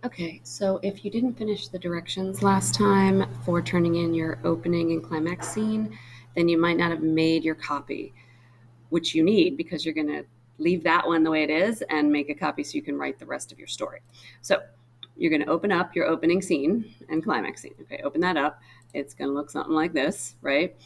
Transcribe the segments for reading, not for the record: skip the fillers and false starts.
Okay, so if you didn't finish the directions last time for turning in your opening and climax scene, then you might not have made your copy, which you need because you're going to leave that one the way it is and make a copy so you can write the rest of your story. So you're going to open up your opening scene and climax scene. Okay, open that up. It's going to look something like this, right?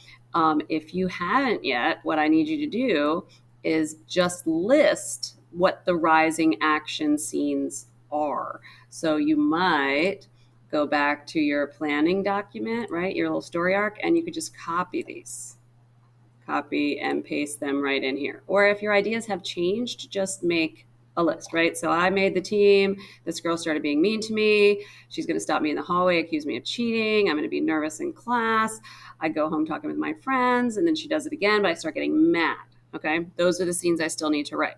If you haven't yet, what I need you to do is just list what the rising action scenes are. So you might go back to your planning document, right? Your little story arc, and you could just copy and paste them right in here. Or if your ideas have changed, just make a list, right? So I made the team. This girl started being mean to me. She's going to stop me in the hallway, accuse me of cheating. I'm going to be nervous in class. I go home talking with my friends, and then she does it again, but I start getting mad. Okay, those are the scenes I still need to write.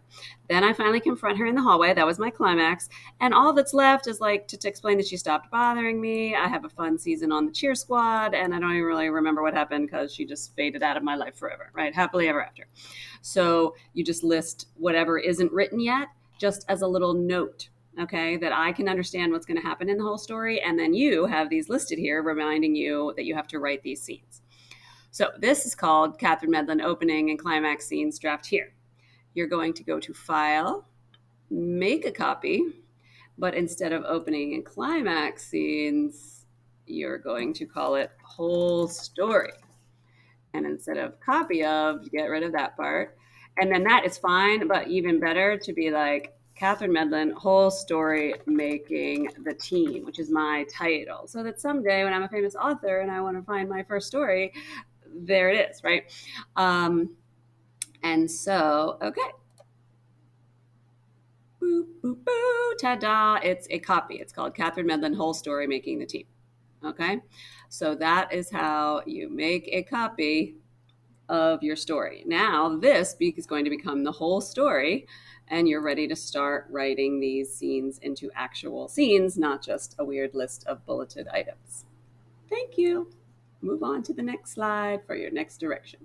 Then I finally confront her in the hallway. That was my climax. And all that's left is like to explain that she stopped bothering me. I have a fun season on the cheer squad, and I don't even really remember what happened because she just faded out of my life forever, right? Happily ever after. So you just list whatever isn't written yet, just as a little note, okay, that I can understand what's going to happen in the whole story. And then you have these listed here reminding you that you have to write these scenes. So this is called Catherine Medlin opening and climax scenes draft here. You're going to go to File, make a copy, but instead of opening and climax scenes, you're going to call it whole story. And instead of copy of, get rid of that part. And then that is fine, but even better to be like Catherine Medlin, whole story making the team, which is my title. So that someday when I'm a famous author and I want to find my first story, there it is, right? Um, and so, okay, boo, boo, boo, ta-da, it's a copy. It's called Catherine Medlin, whole story making the team. Okay, so that is how you make a copy of your story. Now, this is going to become the whole story, and you're ready to start writing these scenes into actual scenes, not just a weird list of bulleted items. Thank you. Move on to the next slide for your next direction.